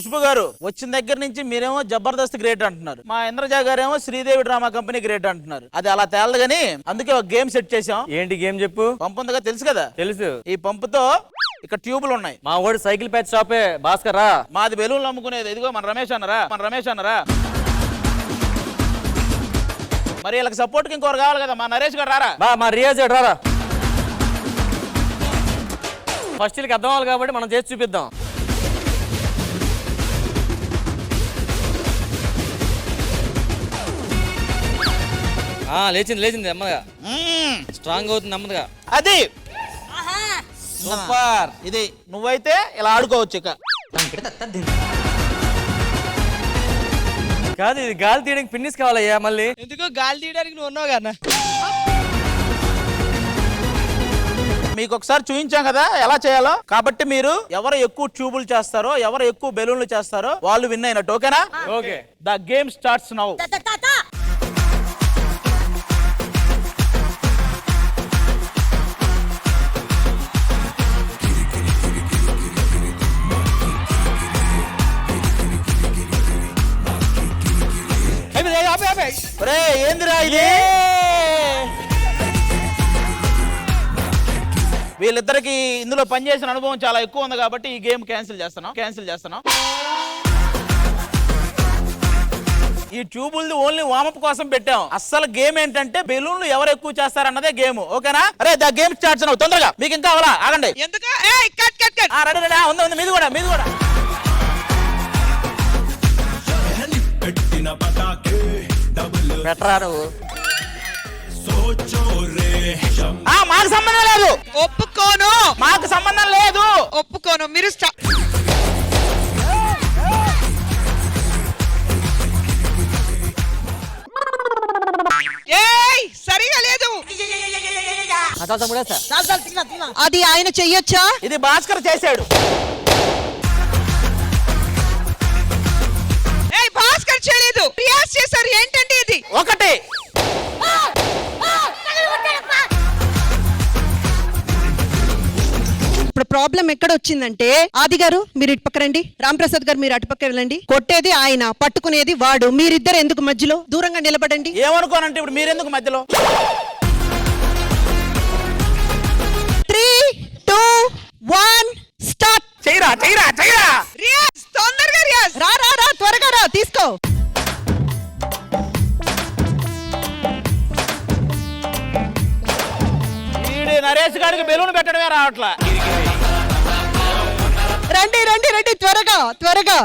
ఖుష్బు గారు వచ్చిన దగ్గర నుంచి మీరేమో జబర్దస్త్ గ్రేట్ అంటున్నారు, మా ఇంద్రజ గారేమో శ్రీదేవి డ్రామా కంపెనీ గ్రేట్ అంటున్నారు. అది అలా తేలదు గానీ అందుకే ఒక గేమ్ సెట్ చేసాం. ఏంటి గేమ్ చెప్పు. పంపు ఉందిగా, తెలుసు కదా? తెలుసు. ఈ పంపుతో ఇక్కడ ట్యూబులు ఉన్నాయి. మా వాడు సైకిల్ ప్యాచ్ షాపే భాస్కర్ రా. మాది బెలూన్లు అమ్ముకునేది. ఇదిగో మన రమేష్ అన్నరా. మరి వీళ్ళకి సపోర్ట్ కి ఇంకోరు కావాలి కదా, మా నరేష్ గారు రారా. మా రియాజ్ రారా. ఫస్ట్ వీళ్ళకి అర్థం అవ్వాలి కాబట్టి మనం చేసి చూపిద్దాం. లేచింది నెమ్మదిగా. స్ట్రాంగ్ అవుతుంది నెమ్మదిగా. అది సూపర్. ఇది నువ్వైతే ఇలా ఆడుకోవచ్చు. ఇక కాదు, ఇది గాలి తీయడానికి పిన్నిస్ కావాలయ్యా. మళ్ళీ ఎందుకో గాలి తీయడానికి నువ్వు ఉన్నావు కదా. మీకు ఒకసారి చూపించాం కదా ఎలా చేయాలో. కాబట్టి మీరు ఎవరు ఎక్కువ ట్యూబులు చేస్తారో, ఎవరు ఎక్కువ బెలూన్లు చేస్తారో వాళ్ళు విన్ అయినట్టు. ఓకేనా? Okay. The game starts now. ఏందిరా ఇది? వీళ్ళిద్దరికి ఇందులో పనిచేసిన అనుభవం చాలా ఎక్కువ ఉంది కాబట్టి ఈ గేమ్ క్యాన్సిల్ చేస్తున్నాం. ఈ ట్యూబుల్ది ఓన్లీ వామప్ కోసం పెట్టాం. అస్సలు గేమ్ ఏంటంటే బెలూన్లు ఎవరు ఎక్కువ చేస్తారన్నదే గేమ్. ఓకేనా? అరే ద గేమ్ స్టార్ట్స్ నౌ. తొందరగా. మీకు ఇంకా అవలా ఆగండి. రెడీ ఉంది. మీది కూడా పెట్టరా నువ్వు. మాకు సంబంధం లేదు. ఒప్పుకోను. మాకు సంబంధం లేదు. ఒప్పుకోను. మీరు సరిగా లేదు. అది ఆయన చెయ్యొచ్చా? ఇది భాస్కర్ చేశాడు. భాస్కర్ చేయలేదు, రియాజ్ చేశారు. ఏంటండి ఇది? ఒకటి ఇప్పుడు ప్రాబ్లం ఎక్కడ వచ్చిందంటే, ఆది గారు మీరు ఇటు పక్క రండి, రామ్ ప్రసాద్ గారు మీరు అటుపక్క వెళ్ళండి. కొట్టేది ఆయన, పట్టుకునేది వాడు. మీరిద్దరు ఎందుకు మధ్యలో? దూరంగా నిలబడండి. ఏమనుకోనంటే ఇప్పుడు మీరెందుకు మధ్యలో? 3, 2, 1 స్టార్ట్. చెయ్యరా. రియాజ్ తొందరగా. రియాజ్ రా త్వరగా రా. తీసుకో. నరేష్ గారికి బెలూన్ పెట్టడమే రావట్లా. రండి త్వరగా.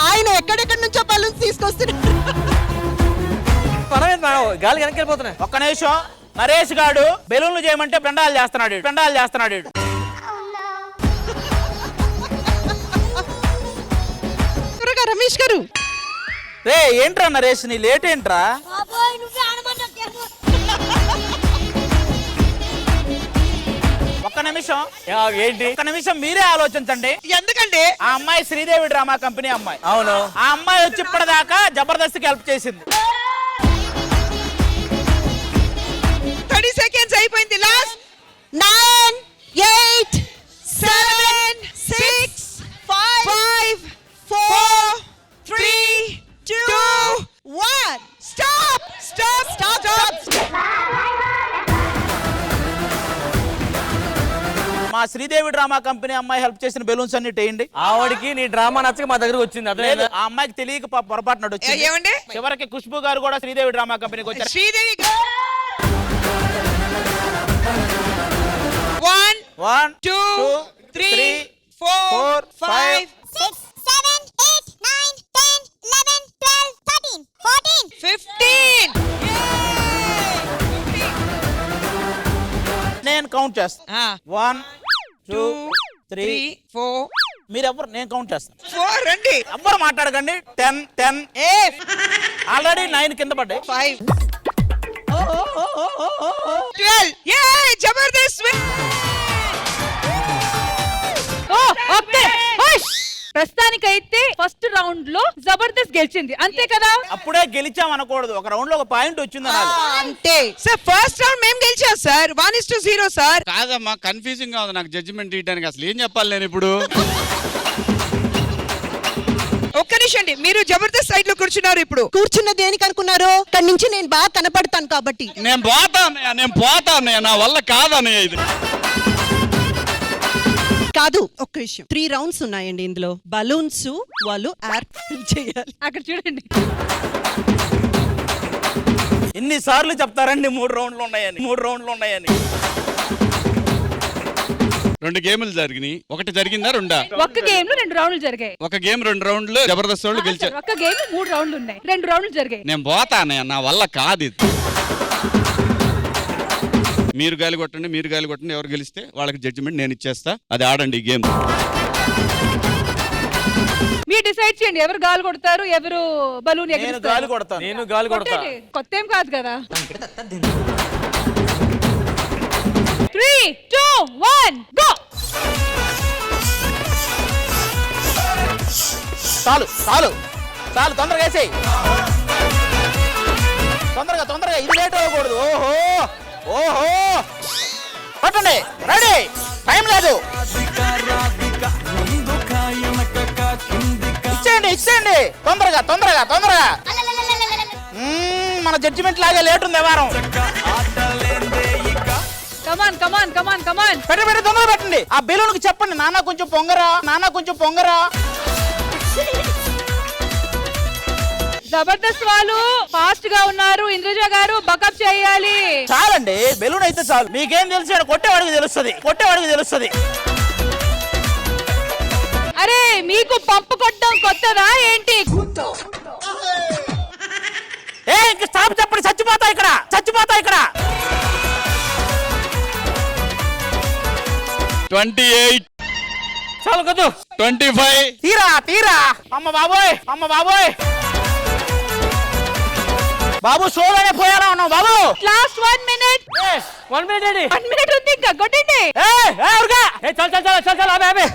ఆయన ఎక్కడెక్కడి నుంచో బలూన్స్ తీసుకొస్తున్నారు. గాలి వెనక్కి వెళ్ళిపోతున్నాయి. ఒక్క నిమిషం. నరేష్ గారు బెలూన్లు చేయమంటే పెండాలు చేస్తున్నాడు. రమేష్ గారు. రే ఏంట్రా నరేష్, నీ లేట్ ఏంట్రా? ఒక్క నిమిషం. ఏంటి? ఒక్క నిమిషం మీరే ఆలోచించండి. ఎందుకండి? ఆ అమ్మాయి శ్రీదేవి డ్రామా కంపెనీ అమ్మాయి. అవును. ఆ అమ్మాయి వచ్చి ఇప్పటిదాకా జబర్దస్త్కి హెల్ప్ చేసింది. 30 seconds అయిపోయింది. Last 9, 8, 7, 6, 5, 4, 3, 2, 1 stop. మా శ్రీదేవి డ్రామా కంపెనీ అమ్మాయి హెల్ప్ చేసిన బెలూన్స్ అన్ని వేయండి. ఆవిడకి నీ డ్రామా నచ్చక మా దగ్గరకు వచ్చింది. అదే ఆ అమ్మాయికి తెలియక పొరపాటున వచ్చింది. ఏమండి? చివరికి ఖుష్బు గారు కూడా శ్రీదేవి డ్రామా కంపెనీకి వచ్చారు. శ్రీదేవి 1, 2, 3, 4, 5, 6, 7, 8, 9, 10, 11, 12, 13, 14, 15. నేను కౌంట్ చేస్తాను. 1, 2, 3, 4. మీరెవ్వరు, నేను కౌంట్ చేస్తాను. 4 రండి. ఎవ్వరు మాట్లాడకండి. 10. ఆల్రెడీ 9 కింద పడ్డాయి. 5, 12. జబర్దస్త్. ప్రస్తుతానికైతే ఫస్ట్ రౌండ్ లో జబర్దస్త్ గెలిచింది, అంతే కదా? అప్పుడే గెలిచాం అనకూడదు, ఒక రౌండ్ లో ఒక పాయింట్ వచ్చింది అనాలి. అంతే సార్ ఫస్ట్ రౌండ్ మేము గెలిచాం సార్, 1-0 సార్. కాదమ్మా, కన్ఫ్యూజింగ్ గా ఉంది నాకు జడ్జిమెంట్ ఇవ్వడానికి. అసలు ఏం చెప్పాలి నేను ఇప్పుడు? ఒక్క నిమిషం అండి, మీరు జబర్దస్త్ సైడ్ లో కూర్చున్నారు. ఇప్పుడు కూర్చున్న దేనికి అనుకున్నారు? అక్కడి నుంచి నేను బాగా కనపడతాను కాబట్టి. నేను పోతాను, నా వల్ల కాదన్నయ్య ఇది. కాదు, ఒక్క విషయం, 3 రౌండ్స్ ఉన్నాయండి ఇందులో. బలూన్స్ వాళ్ళు ఎయిర్ ఫిల్ చేయాలి. అక్కడ చూడండి, ఎన్నిసార్లు చెప్తారండి 3 రౌండ్లు ఉన్నాయని. 2 గేములు జరిగినాయి, ఒకటి జరిగిందా రెండా? ఒక్క గేమ్ లో 2 రౌండ్లు జరిగాయి. ఒక గేమ్ 2 రౌండ్లు జబర్దస్త్ వాళ్ళు గెలిచారు. ఒక్క గేమ్ 3 రౌండ్లు ఉన్నాయి, 2 రౌండ్లు జరిగాయి. నేను పోతానయ్య, నా వల్ల కాదు ఇది. మీరు గాలి కొట్టండి, ఎవరు గెలిస్తే వాళ్ళకి జడ్జిమెంట్ నేను ఇచ్చేస్తా. అది ఆడండి ఈ గేమ్. మీరు డిసైడ్ చేయండి ఎవరు గాలి కొడతారు, ఎవరు బలూన్ నేను గాలి కొడతాను. నేను గాలి కొడతా. కొత్త ఏం కాదు కదా. 3, 2, 1 గో. చాలు తొందరగా వేసేయ్. తొందరగా ఇది లేట్ అవ్వకూడదు. ఓహో పట్టండి, రెడీ, టైం లేదు. ఇచ్చేయండి తొందరగా. మన జడ్జిమెంట్ లాగే లేట్ ఉంది వారం. కమాన్ పెట్టి తొందరగా పెట్టండి. ఆ బెలూన్ కి చెప్పండి, నాన్న కొంచెం పొంగరా. జబర్దస్త్ వాళ్ళు ఫాస్ట్ గా ఉన్నారు, ఇంద్రజ గారు బకప్ చేయాలి. చాలండి, బెలూన్ అయితే చాలు. మీకేం తెలుసు? కొట్టేవాడికి తెలుస్తుంది. అరే మీకు పంపు కొట్టడం కొత్తదా ఏంటి? ఇంక స్టాప్ చెప్పండి, చచ్చిపోతా ఇక్కడ. 28 చాలు కదా. 25 తీరా. అమ్మ బాబోయ్ బాబు, షోలోనే పోయారా ఉన్నావు బాబు. Last 1 minute. 1 మినిట్ అండి. 1 మినిట్ ఉంది, ఇంకా కొట్టండి. చాలు ఆమె.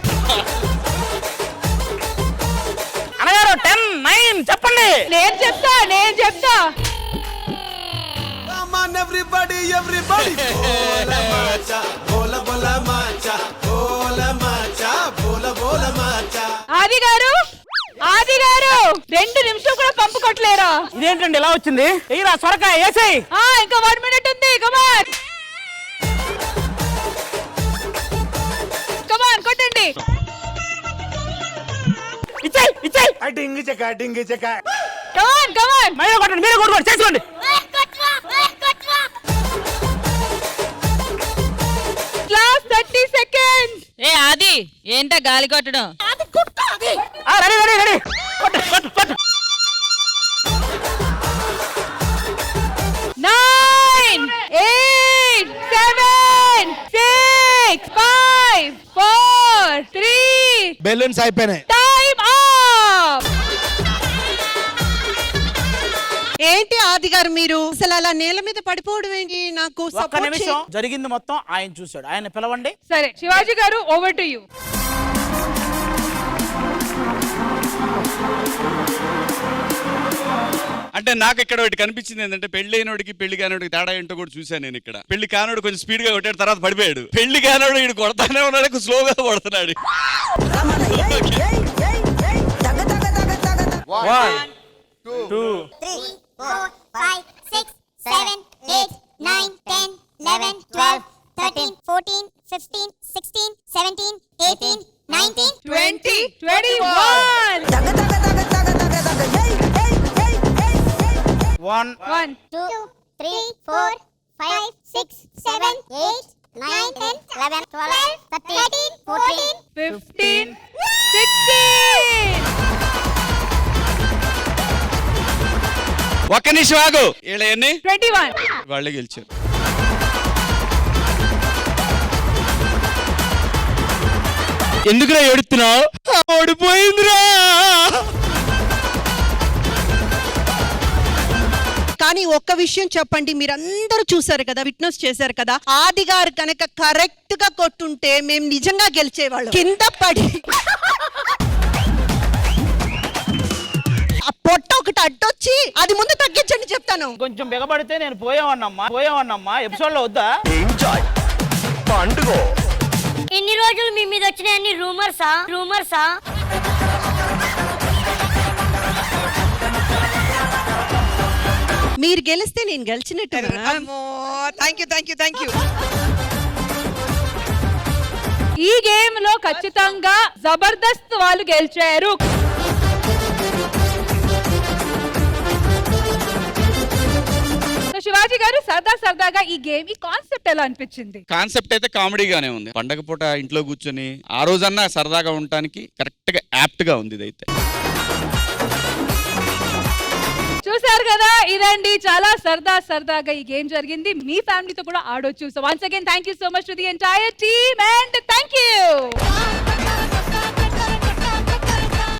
అనగారు 10, 9 చెప్పండి. నేను చెప్తా. ఆది గారు 2 నిమిషాలు కూడా పంపు కొట్టలేరా? ఇదేంటండి ఇలా వచ్చింది? ఎయ్యరా సొరకాయ వేసేయ్. ఇంకా 1 మినిట్ ఉంది. కమాన్ కొట్టండి. ఇచ్చేయ్. కమాన్ మీరే కొట్టుకోండి, చేసుకోండి. Last 30 seconds. ఏ ఆది ఏంటా గాలి కొట్టడం? రెడీ. కొట్టు. 9, 8, 7, 6, 5, 4, 3 బెలూన్స్ అయిపోయినాయి. Time up. ఏంటి ఆది గారు, మీరు అసలు అలా నేల మీద పడిపోవడం ఏంటి? నాకు ఒక్క support నిమిషం, జరిగింది మొత్తం ఆయన చూశాడు. ఆయన పిలవండి. సరే శివాజీ గారు, ఓవర్ టు యు. అంటే నాకు ఇక్కడ ఒకటి కనిపించింది ఏంటంటే, పెళ్లి అయినోడికి పెళ్లి కానోడికి తేడా ఏంటో కూడా చూశాను నేను ఇక్కడ. పెళ్లి కానోడు కొంచెం స్పీడ్ గా కొట్టాడు, తర్వాత పడిపోయాడు. పెళ్లి కానోడు ఇడు కొడతానే ఉన్నాడు, స్లోగా కొడుతున్నాడు. 1, 2 3, 4, 5, 6, 7, 8, 9, 10, 11, 12, 13, 14, 15, 16, 17, 18, 19, 20, 21. 1, 2, 3, 4, 5, 6, 7, 8, 9, 10, 11, 12, 13, 14, 15, 16. ఒక్క నిమిషం ఆగు. వీళ్ళ ఎన్ని? 21. వాళ్ళే గెలిచారు. ఎందుకురా ఏడుస్తున్నావు? ఓడిపోయిందిరా. కానీ ఒక్క విషయం చెప్పండి, మీరందరూ చూసారు కదా, విట్నెస్ చేశారు కదా, ఆది గారు కనుక కరెక్ట్ గా కొట్టుంటే మేము నిజంగా గెలిచేవాళ్ళం. కింద పడి ఒకటి అడ్డొచ్చి అది ముందు తగ్గించండి చెప్తాను. కొంచెం బిగబడితే నేను పోయేవాడినమ్మా ఎపిసోడ్ లో వద్దా? ఇన్ని రోజులు మీ మీద వచ్చినాయి అన్ని రూమర్సా మీరు గెలిస్తే నేను గెలిచినట్టు. అమ్మో థ్యాంక్ యూ ఈ గేమ్ లో ఖచ్చితంగా జబర్దస్త్ వాళ్ళు గెలిచారు. సో శివాజీ గారు సరదాగా ఈ గేమ్ ఈ కాన్సెప్ట్ ఎలా అనిపించింది? కాన్సెప్ట్ అయితే కామెడీగానే ఉంది. పండగ పూట ఇంట్లో కూర్చొని ఆ రోజన్నా సరదాగా ఉండటానికి కరెక్ట్ గా యాప్ట్ గా ఉంది ఇదైతే. చూసారు కదా, ఇదండి చాలా సరదాగా ఈ గేమ్ జరిగింది. మీ ఫ్యామిలీతో కూడా ఆడొచ్చు. So once again thank you so much to the entire team and thank you.